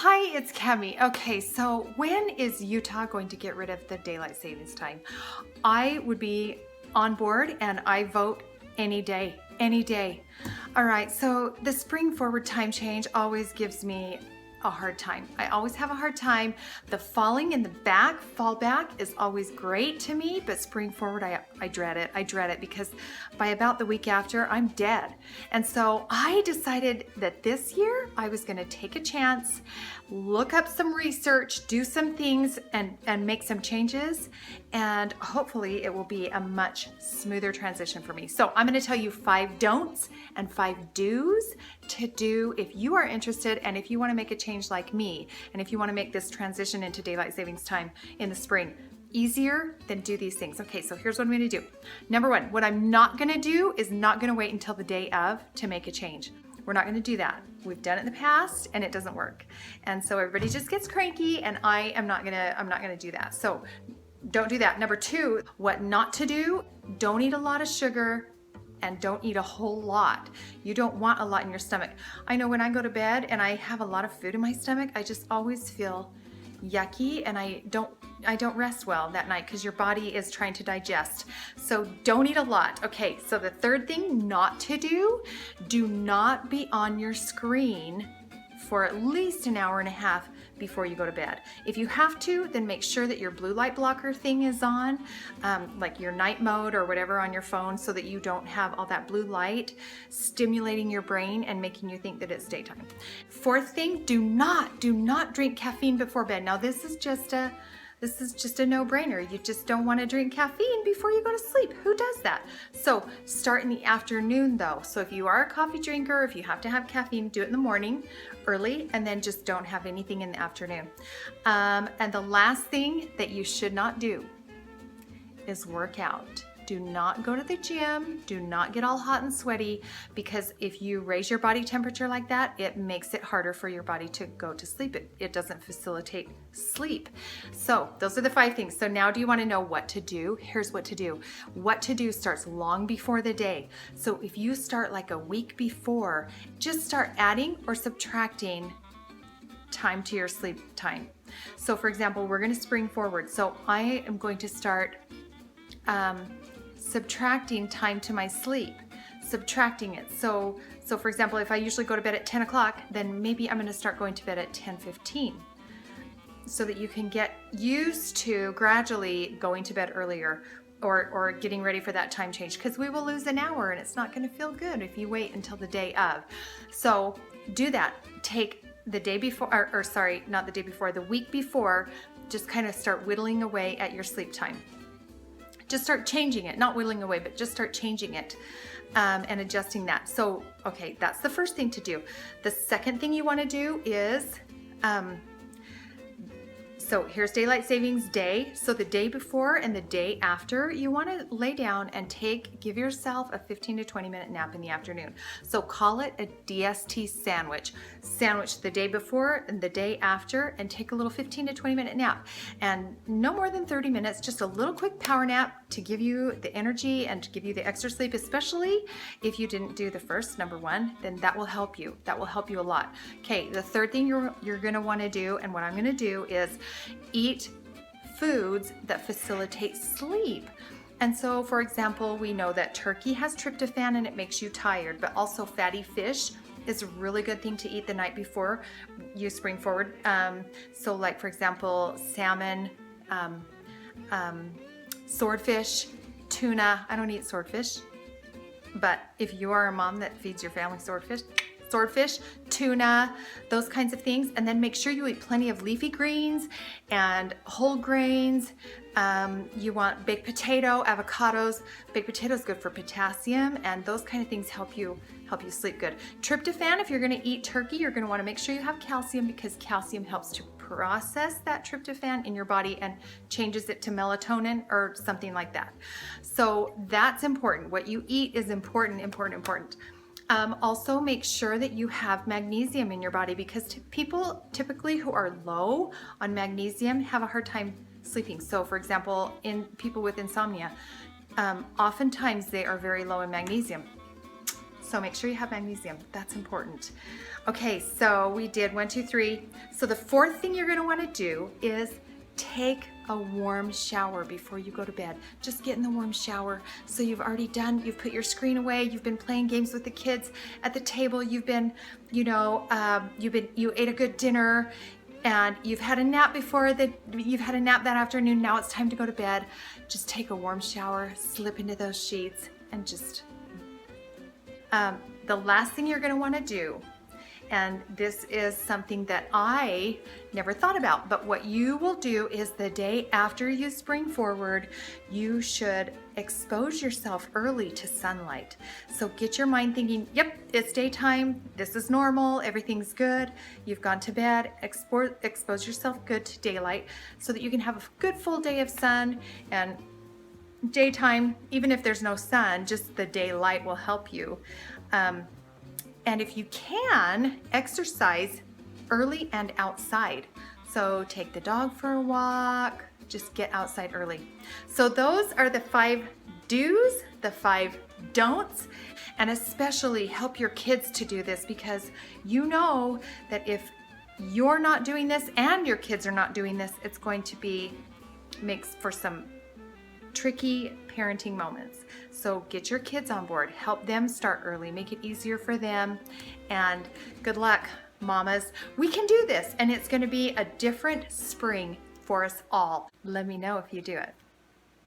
Hi, it's Cami. Okay, so when is Utah going to get rid of the daylight savings time? I would be on board and I vote any day, any day. All right, so the spring forward time change always gives me a hard time. I always have a hard time. The falling in the back, fall back is always great to me, but spring forward, I dread it. I dread it because by about the week after, I'm dead. And so I decided that this year I was gonna take a chance, look up some research, do some things and make some changes. And hopefully it will be a much smoother transition for me. So I'm gonna tell you 5 don'ts and 5 do's to do if you are interested and if you wanna make a change like me, and if you wanna make this transition into daylight savings time in the spring easier, then do these things. Okay, so here's what I'm gonna do. Number 1, what I'm not gonna do is not gonna wait until the day of to make a change. We're not gonna do that. We've done it in the past and it doesn't work. And so everybody just gets cranky and I'm not gonna do that. So don't do that. Number 2, what not to do, don't eat a lot of sugar and don't eat a whole lot. You don't want a lot in your stomach. I know when I go to bed and I have a lot of food in my stomach, I just always feel yucky and I don't rest well that night because your body is trying to digest. So don't eat a lot. Okay, so the 3rd thing not to do not be on your screen for at least an hour and a half before you go to bed. If you have to, then make sure that your blue light blocker thing is on, like your night mode or whatever on your phone, so that you don't have all that blue light stimulating your brain and making you think that it's daytime. 4th thing, do not drink caffeine before bed. Now this is just a no-brainer. You just don't want to drink caffeine before you go to sleep. Who does that? So start in the afternoon though. So if you are a coffee drinker, if you have to have caffeine, do it in the morning early, and then just don't have anything in the afternoon. And the last thing that you should not do is work out. Do not go to the gym. Do not get all hot and sweaty, because if you raise your body temperature like that, it makes it harder for your body to go to sleep. It doesn't facilitate sleep. So those are the 5 things. So now do you want to know what to do? Here's what to do. What to do starts long before the day. So if you start like a week before, just start adding or subtracting time to your sleep time. So for example, we're going to spring forward. So I am going to start subtracting time to my sleep, subtracting it. So for example, if I usually go to bed at 10 o'clock, then maybe I'm going to start going to bed at 10:15, so that you can get used to gradually going to bed earlier or getting ready for that time change, because we will lose an hour and it's not going to feel good if you wait until the day of. So do that. Take the day before, or sorry, not the day before, the week before, just kind of start whittling away at your sleep time. Just start changing it, not whittling away, but just start changing it and adjusting that. So, okay, that's the first thing to do. The second thing you want to do is, so here's daylight savings day. So the day before and the day after, you want to lay down and give yourself a 15 to 20 minute nap in the afternoon. So call it a DST sandwich. Sandwich the day before and the day after, and take a little 15 to 20 minute nap. And no more than 30 minutes, just a little quick power nap to give you the energy and to give you the extra sleep, especially if you didn't do the first, number 1, then that will help you. That will help you a lot. Okay, the 3rd thing you're gonna wanna do, and what I'm gonna do, is eat foods that facilitate sleep. And so, for example, we know that turkey has tryptophan and it makes you tired, but also fatty fish is a really good thing to eat the night before you spring forward. So like, for example, salmon, swordfish, tuna. I don't eat swordfish, but if you are a mom that feeds your family swordfish, tuna, those kinds of things. And then make sure you eat plenty of leafy greens and whole grains. You want baked potato, avocados. Baked potato is good for potassium, and those kind of things help you sleep good. Tryptophan, if you're going to eat turkey, you're going to want to make sure you have calcium, because calcium helps to process that tryptophan in your body and changes it to melatonin or something like that. So that's important. What you eat is important. Also make sure that you have magnesium in your body, because people typically who are low on magnesium have a hard time sleeping. So for example, in people with insomnia, oftentimes they are very low in magnesium. So make sure you have magnesium. That's important. Okay, so we did 1, 2, 3. So the fourth thing you're gonna wanna do is take a warm shower before you go to bed. Just get in the warm shower. So you've put your screen away, you've been playing games with the kids at the table, you've been, you ate a good dinner, and you've had a nap that afternoon. Now it's time to go to bed. Just take a warm shower, slip into those sheets, and just, the last thing you're gonna wanna do, and this is something that I never thought about, but what you will do is the day after you spring forward, you should expose yourself early to sunlight. So get your mind thinking, yep, it's daytime, this is normal, everything's good, you've gone to bed, expose yourself good to daylight so that you can have a good full day of sun. And daytime, even if there's no sun, just the daylight will help you. And if you can, exercise early and outside. So take the dog for a walk, just get outside early. So those are the 5 do's, the 5 don'ts, and especially help your kids to do this, because you know that if you're not doing this and your kids are not doing this, it's going to makes for some tricky parenting moments. So get your kids on board, help them start early, make it easier for them, and good luck, mamas. We can do this, and it's going to be a different spring for us all. Let me know if you do it.